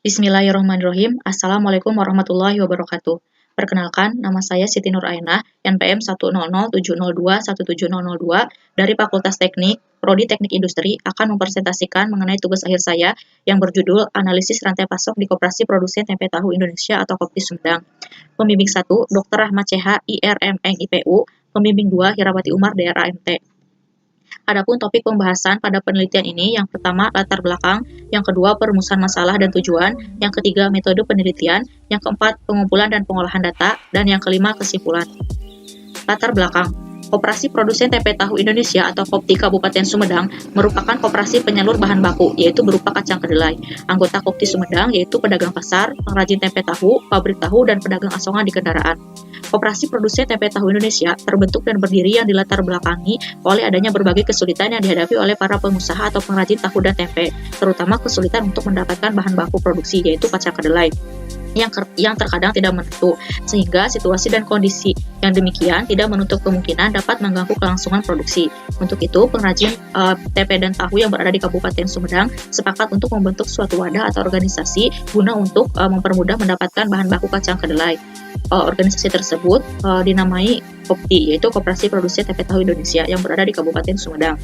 Bismillahirrahmanirrahim. Assalamualaikum warahmatullahi wabarakatuh. Perkenalkan, nama saya Siti Nur Ainah, NPM 10070217002 dari Fakultas Teknik, Prodi Teknik Industri akan mempresentasikan mengenai tugas akhir saya yang berjudul Analisis Rantai Pasok di Koperasi Produsen Tempe Tahu Indonesia atau Kopti Sumedang. Pembimbing 1, Dr. Rahmat CH, IRMeng IPU. Pembimbing 2, Hirawati Umar, DR AMT. Adapun topik pembahasan pada penelitian ini, yang pertama latar belakang, yang kedua perumusan masalah dan tujuan, yang ketiga metode penelitian, yang keempat pengumpulan dan pengolahan data, dan yang kelima kesimpulan. Latar belakang. Koperasi Produsen Tempe Tahu Indonesia atau Kopti Kabupaten Sumedang merupakan koperasi penyalur bahan baku, yaitu berupa kacang kedelai. Anggota Kopti Sumedang yaitu pedagang pasar, pengrajin tempe tahu, pabrik tahu, dan pedagang asongan di kendaraan. Koperasi Produsen Tempe Tahu Indonesia terbentuk dan berdiri yang dilatar belakangi oleh adanya berbagai kesulitan yang dihadapi oleh para pengusaha atau pengrajin tahu dan tempe, terutama kesulitan untuk mendapatkan bahan baku produksi, yaitu kacang kedelai yang terkadang tidak menentu, sehingga situasi dan kondisi yang demikian tidak menutup kemungkinan dapat mengganggu kelangsungan produksi. Untuk itu, pengrajin tempe dan tahu yang berada di Kabupaten Sumedang sepakat untuk membentuk suatu wadah atau organisasi guna untuk mempermudah mendapatkan bahan baku kacang kedelai. Organisasi tersebut dinamai Kopti, yaitu Koperasi Produsen Tempe Tahu Indonesia yang berada di Kabupaten Sumedang.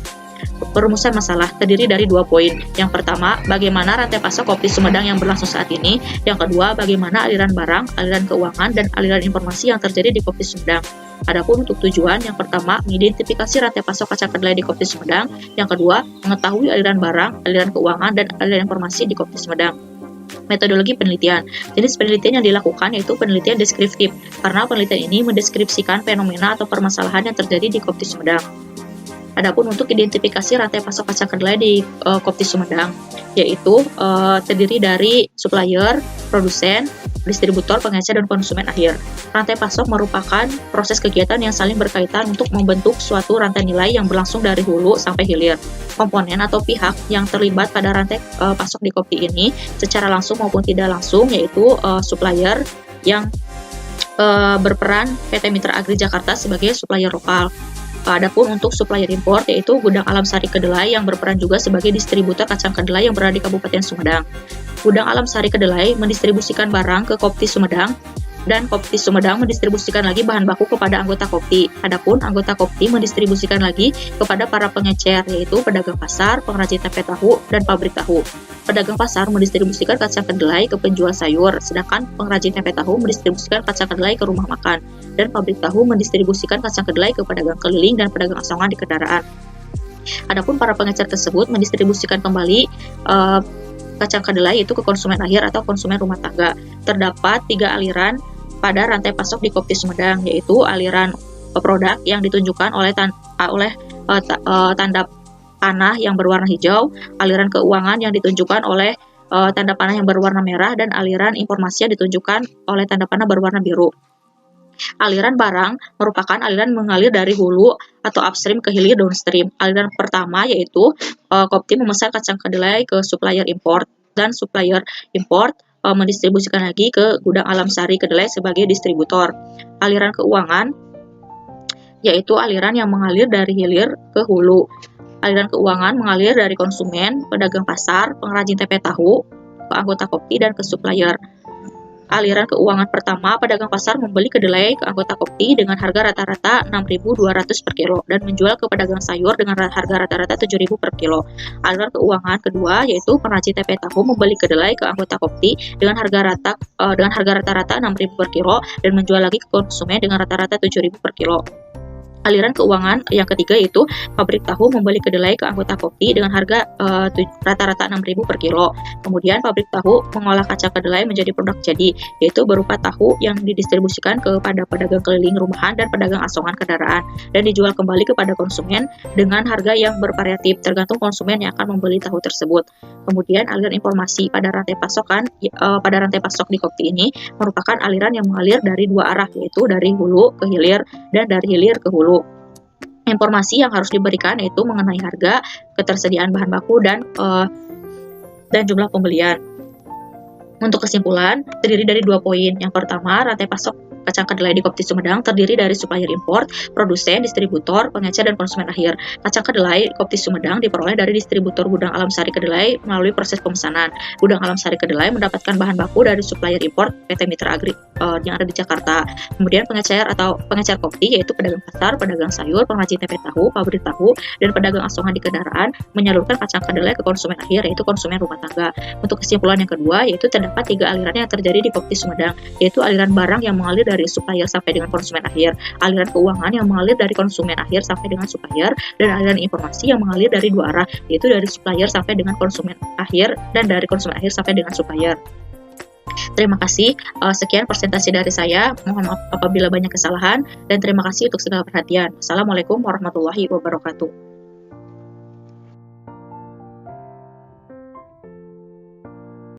Perumusan masalah terdiri dari 2 poin. Yang pertama, bagaimana rantai pasok Kopti Sumedang yang berlangsung saat ini. Yang kedua, bagaimana aliran barang, aliran keuangan, dan aliran informasi yang terjadi di Kopti Sumedang. Adapun untuk tujuan, yang pertama, mengidentifikasi rantai pasok kacang kedelai di Kopti Sumedang. Yang kedua, mengetahui aliran barang, aliran keuangan, dan aliran informasi di Kopti Sumedang. Metodologi penelitian. Jenis penelitian yang dilakukan yaitu penelitian deskriptif, karena penelitian ini mendeskripsikan fenomena atau permasalahan yang terjadi di Kopti Sumedang. Adapun untuk identifikasi rantai pasok kacang kedelai di Kopti Sumedang, yaitu terdiri dari supplier, produsen, distributor, pengecer, dan konsumen akhir. Rantai pasok merupakan proses kegiatan yang saling berkaitan untuk membentuk suatu rantai nilai yang berlangsung dari hulu sampai hilir. Komponen atau pihak yang terlibat pada rantai pasok di Kopti ini secara langsung maupun tidak langsung yaitu supplier yang berperan PT Mitra Agri Jakarta sebagai supplier lokal. Adapun untuk supplier import yaitu Gudang Alam Sari Kedelai yang berperan juga sebagai distributor kacang kedelai yang berada di Kabupaten Sumedang. Gudang Alam Sari Kedelai mendistribusikan barang ke Kopti Sumedang dan Kopti Sumedang mendistribusikan lagi bahan baku kepada anggota Kopti. Adapun anggota Kopti mendistribusikan lagi kepada para pengecer yaitu pedagang pasar, pengrajin tempe tahu, dan pabrik tahu. Pedagang pasar mendistribusikan kacang kedelai ke penjual sayur, sedangkan pengrajin tempe tahu mendistribusikan kacang kedelai ke rumah makan, dan pabrik tahu mendistribusikan kacang kedelai ke pedagang keliling dan pedagang asongan di kendaraan. Adapun para pengecer tersebut mendistribusikan kembali kacang kedelai itu ke konsumen akhir atau konsumen rumah tangga. Terdapat 3 aliran pada rantai pasok di Kopti Sumedang, yaitu aliran produk yang ditunjukkan oleh tanda panah yang berwarna hijau, aliran keuangan yang ditunjukkan oleh tanda panah yang berwarna merah, dan aliran informasi yang ditunjukkan oleh tanda panah berwarna biru. Aliran barang merupakan aliran mengalir dari hulu atau upstream ke hilir downstream. Aliran pertama yaitu Kopti memesan kacang kedelai ke supplier import, dan supplier import mendistribusikan lagi ke Gudang Alam Sari Kedelai sebagai distributor. Aliran keuangan yaitu aliran yang mengalir dari hilir ke hulu. Aliran keuangan mengalir dari konsumen, pedagang pasar, pengrajin tempe tahu, ke anggota Kopti, dan ke supplier. Aliran keuangan pertama, pedagang pasar membeli kedelai ke anggota Kopti dengan harga rata-rata 6.200 per kilo dan menjual ke pedagang sayur dengan harga rata-rata 7.000 per kilo. Aliran keuangan kedua yaitu pengrajin tempe tahu membeli kedelai ke anggota Kopti dengan harga rata-rata 6.000 per kilo dan menjual lagi ke konsumen dengan rata-rata 7.000 per kilo. Aliran keuangan yang ketiga yaitu pabrik tahu membeli kedelai ke anggota Kopti dengan harga rata-rata 6.000 per kilo. Kemudian pabrik tahu mengolah kacang kedelai menjadi produk jadi, yaitu berupa tahu yang didistribusikan kepada pedagang keliling rumahan dan pedagang asongan kendaraan dan dijual kembali kepada konsumen dengan harga yang bervariatif tergantung konsumen yang akan membeli tahu tersebut. Kemudian aliran informasi pada rantai pasok di Kopti ini merupakan aliran yang mengalir dari 2 arah, yaitu dari hulu ke hilir dan dari hilir ke hulu. Informasi yang harus diberikan yaitu mengenai harga, ketersediaan bahan baku, dan jumlah pembelian. Untuk kesimpulan, terdiri dari 2 poin. Yang pertama, rantai pasok kacang kedelai di Kopti Sumedang terdiri dari supplier import, produsen, distributor, pengecer, dan konsumen akhir. Kacang kedelai Kopti Sumedang diperoleh dari distributor Gudang Alam Sari Kedelai melalui proses pemesanan. Gudang Alam Sari Kedelai mendapatkan bahan baku dari supplier import PT Mitra Agri yang ada di Jakarta. Kemudian pengecer atau pengecer Kopti yaitu pedagang pasar, pedagang sayur, pengrajin tempe tahu, pabrik tahu, dan pedagang asongan di kendaraan menyalurkan kacang kedelai ke konsumen akhir yaitu konsumen rumah tangga. Untuk kesimpulan yang kedua yaitu terdapat 3 aliran yang terjadi di Kopti Sumedang, yaitu aliran barang yang mengalir dari supplier sampai dengan konsumen akhir, aliran keuangan yang mengalir dari konsumen akhir sampai dengan supplier, dan aliran informasi yang mengalir dari 2 arah, yaitu dari supplier sampai dengan konsumen akhir dan dari konsumen akhir sampai dengan supplier. Terima kasih. Sekian presentasi dari saya. Mohon maaf apabila banyak kesalahan dan terima kasih untuk segala perhatian. Assalamualaikum warahmatullahi wabarakatuh.